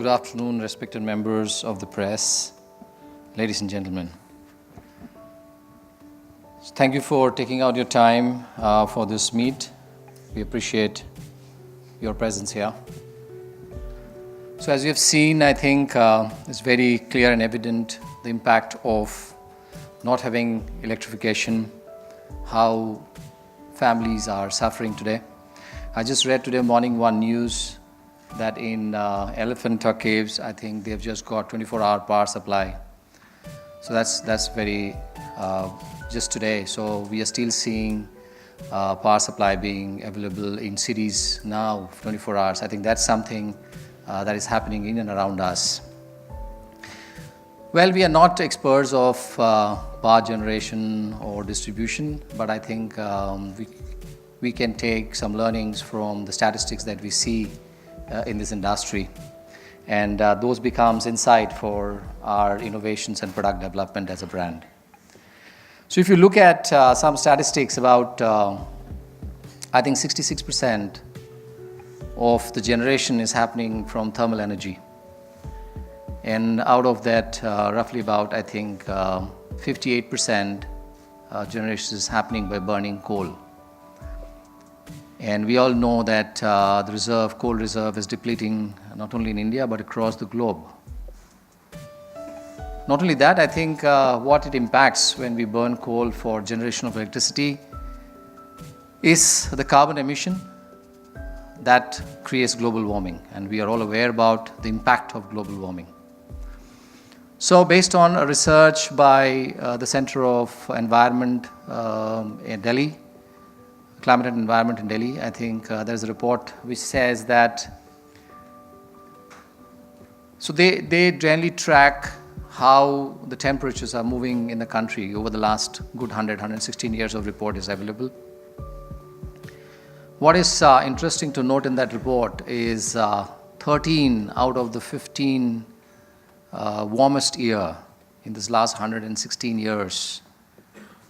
Good afternoon, respected members of the press, ladies and gentlemen. Thank you for taking out your time for this meet. We appreciate your presence here. So as you have seen, I think it's very clear and evident the impact of not having electrification, how families are suffering today. I just read today morning one news that in Elephant Caves, I think they've just got 24-hour power supply. So that's very just today. So we are still seeing power supply being available in cities now, 24 hours. I think that's something that is happening in and around us. Well, we are not experts of power generation or distribution, but I think we can take some learnings from the statistics that we see in this industry, and those becomes insight for our innovations and product development as a brand. So if you look at some statistics about, I think 66% of the generation is happening from thermal energy, and out of that roughly about, I think 58% generation is happening by burning coal. And we all know that the coal reserve is depleting not only in India but across the globe. Not only that, I think what it impacts when we burn coal for generation of electricity is the carbon emission that creates global warming, and we are all aware about the impact of global warming. So based on a research by the Center of Environment in Delhi, Climate and Environment in Delhi, I think there's a report which says that, so they generally track how the temperatures are moving in the country over the last good 116 years of report is available. What is interesting to note in that report is 13 out of the 15 warmest year in this last 116 years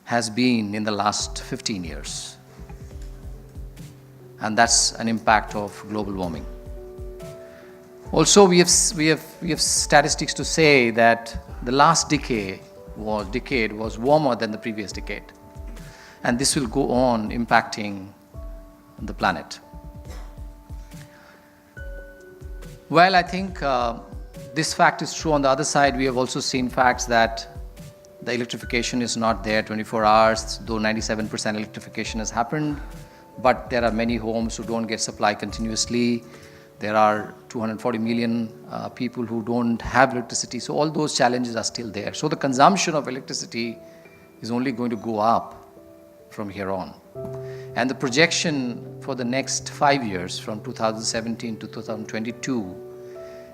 has been in the last 15 years. And that's an impact of global warming. Also, we have statistics to say that the last decade was warmer than the previous decade, and this will go on impacting the planet. Well, I think this fact is true. On the other side, we have also seen facts that the electrification is not there 24 hours, though 97% electrification has happened. But there are many homes who don't get supply continuously. There are 240 million people who don't have electricity. So all those challenges are still there. So the consumption of electricity is only going to go up from here on. And the projection for the next 5 years, from 2017 to 2022,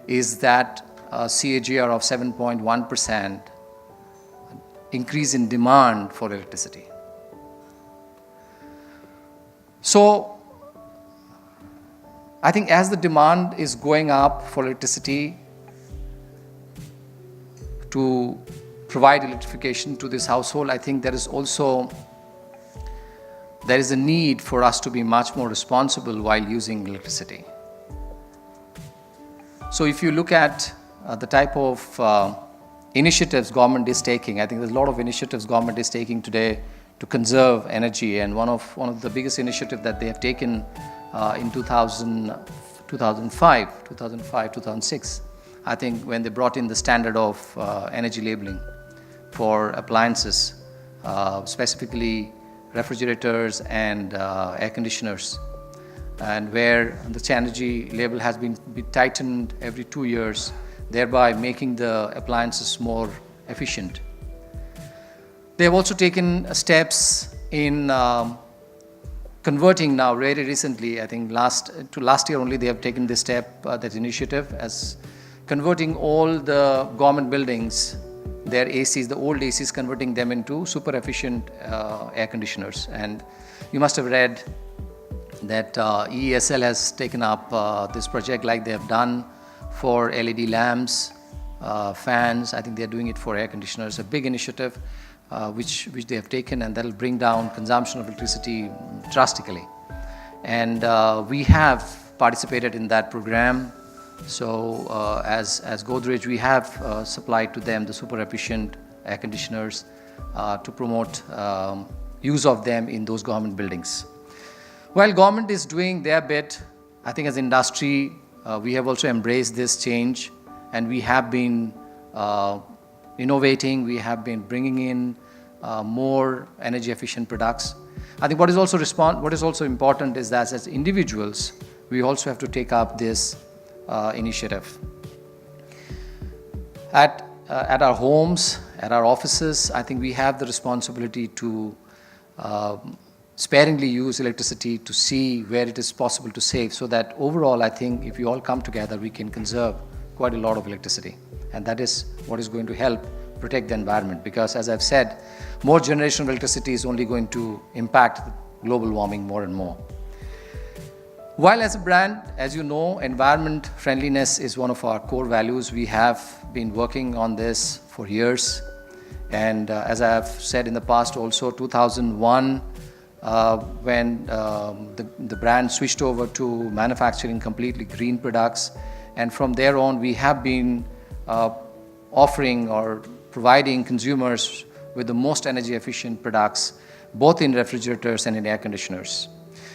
is that a CAGR of 7.1% increase in demand for electricity. So I think as the demand is going up for electricity to provide electrification to this household, I think there is a need for us to be much more responsible while using electricity. So if you look at the type of initiatives government is taking, I think there's a lot of initiatives government is taking today to conserve energy, and one of the biggest initiatives that they have taken in 2005, 2006, I think, when they brought in the standard of energy labeling for appliances, specifically refrigerators and air conditioners, and where the energy label has been tightened every 2 years, thereby making the appliances more efficient. They have also taken steps in converting now very recently, I think last year only, they have taken this step, that initiative, as converting all the government buildings, their ACs, the old ACs, converting them into super efficient air conditioners. And you must have read that EESL has taken up this project, like they have done for LED lamps, fans. I think they're doing it for air conditioners, a big initiative. Which they have taken, and that will bring down consumption of electricity drastically. And we have participated in that program So as Godrej, we have supplied to them the super efficient air conditioners to promote use of them in those government buildings. While government is doing their bit, I think as industry, we have also embraced this change, and we have been innovating, we have been bringing in more energy efficient products. I think what is also important is that as individuals, we also have to take up this initiative. At our homes, at our offices, I think we have the responsibility to sparingly use electricity, to see where it is possible to save, so that overall, I think if we all come together, we can conserve quite a lot of electricity. And that is what is going to help protect the environment, because as I've said, more generation of electricity is only going to impact global warming more and more. While as a brand, as you know, environment friendliness is one of our core values. We have been working on this for years. And as I have said in the past also, 2001, when the brand switched over to manufacturing completely green products. And from there on, we have been offering or providing consumers with the most energy efficient products, both in refrigerators and in air conditioners.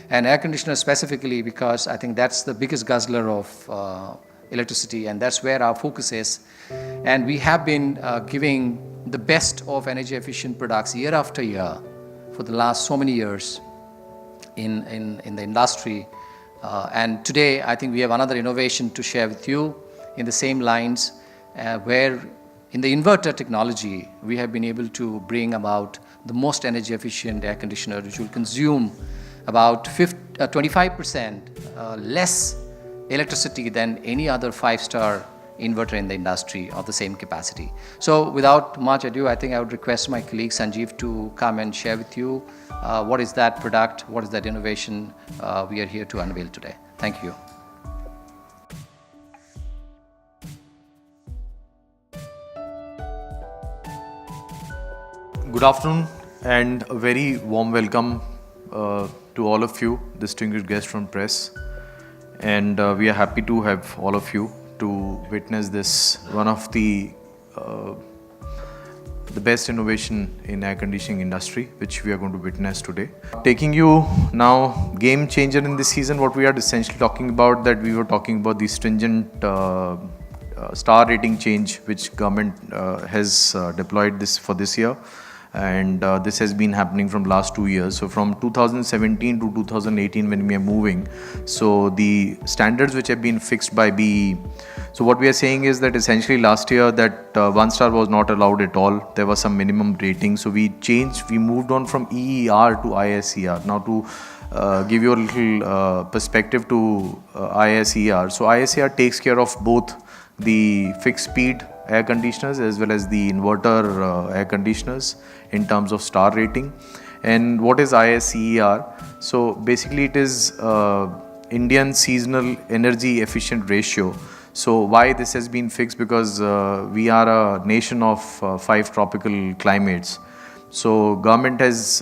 And air conditioners specifically, because I think that's the biggest guzzler of electricity, and that's where our focus is. And we have been giving the best of energy efficient products year after year for the last so many years in the industry. And today, I think we have another innovation to share with you in the same lines, where in the inverter technology, we have been able to bring about the most energy efficient air conditioner, which will consume about 25% less electricity than any other 5-star inverter in the industry of the same capacity. So without much ado, I think I would request my colleague Sanjeev to come and share with you what is that product, what is that innovation we are here to unveil today. Thank you. Good afternoon and a very warm welcome to all of you, distinguished guests from press. And we are happy to have all of you to witness this, one of the best innovation in air conditioning industry, which we are going to witness today. Taking you now, game changer in this season, what we are essentially talking about, that we were talking about the stringent star rating change, which government has deployed this for this year. And this has been happening from last 2 years. So from 2017 to 2018, when we are moving, so the standards which have been fixed by BE. So what we are saying is that essentially last year that 1-star was not allowed at all. There was some minimum rating. So we moved on from EER to ISEER. Now to give you a little perspective to ISEER. So ISEER takes care of both the fixed speed air conditioners as well as the inverter air conditioners in terms of star rating. And what is ISEER? So basically it is Indian seasonal energy efficient ratio. So why this has been fixed? Because we are a nation of 5 tropical climates. So government has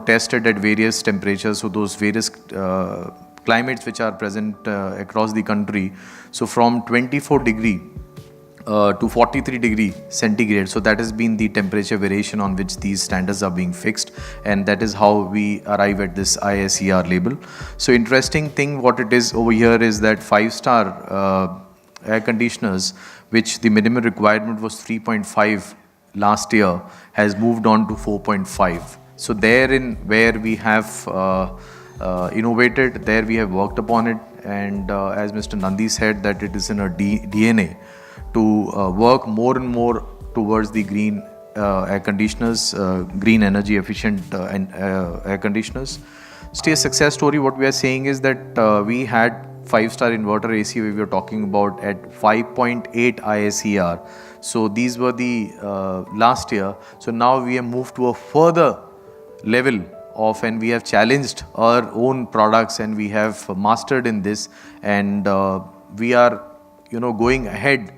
tested at various temperatures. So those various climates which are present across the country. So from 24 degree to 43 degree centigrade. So that has been the temperature variation on which these standards are being fixed, and that is how we arrive at this ISEER label. So interesting thing what it is over here is that 5-star air conditioners, which the minimum requirement was 3.5 last year, has moved on to 4.5. So therein where we have innovated, there we have worked upon it, and as Mr. Nandi said, that it is in our DNA to work more and more towards the green air conditioners, green energy efficient air conditioners. Still a success story, what we are saying is that we had 5-star inverter AC we were talking about at 5.8 ISEER. So these were the last year. So now we have moved to a further level of, and we have challenged our own products and we have mastered in this, and we are going ahead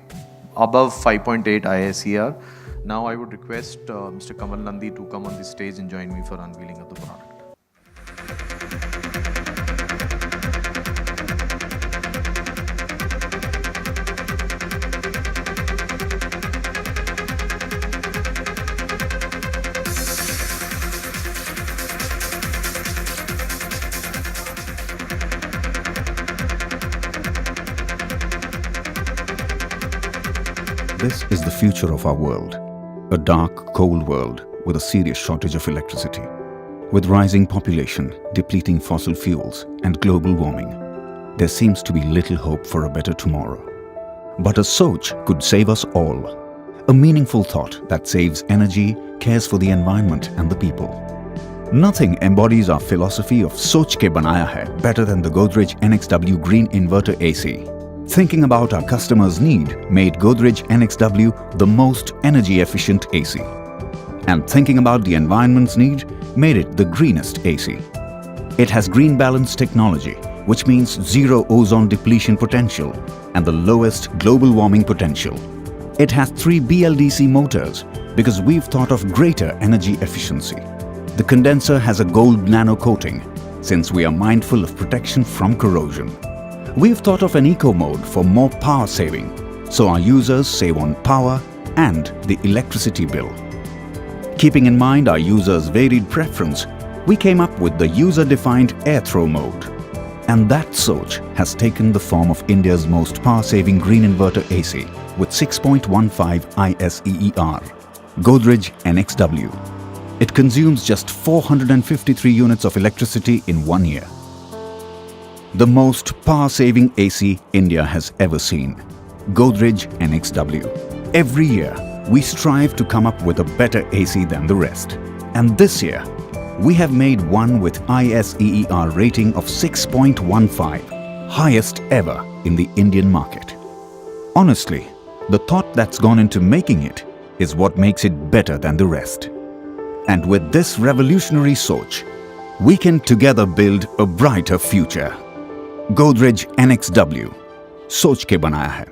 above 5.8 ISEER. Now I would request Mr. Kamal Nandi to come on the stage and join me for unveiling of the product. This is the future of our world. A dark, cold world with a serious shortage of electricity. With rising population, depleting fossil fuels, and global warming, there seems to be little hope for a better tomorrow. But a Soch could save us all. A meaningful thought that saves energy, cares for the environment and the people. Nothing embodies our philosophy of Soch ke banaya hai better than the Godrej NXW Green Inverter AC. Thinking about our customers' need made Godrej NXW the most energy-efficient AC. And thinking about the environment's need made it the greenest AC. It has green balance technology, which means zero ozone depletion potential and the lowest global warming potential. It has 3 BLDC motors because we've thought of greater energy efficiency. The condenser has a gold nano coating since we are mindful of protection from corrosion. We've thought of an eco mode for more power saving, so our users save on power and the electricity bill. Keeping in mind our users' varied preference, we came up with the user-defined air throw mode. And that Soch has taken the form of India's most power-saving green inverter AC with 6.15 ISEER, Godrej NXW. It consumes just 453 units of electricity in 1 year. The most power-saving AC India has ever seen, Godrej NXW. Every year, we strive to come up with a better AC than the rest. And this year, we have made one with ISEER rating of 6.15, highest ever in the Indian market. Honestly, the thought that's gone into making it is what makes it better than the rest. And with this revolutionary Soch, we can together build a brighter future. Godrej NXW, Soch ke banaya hai.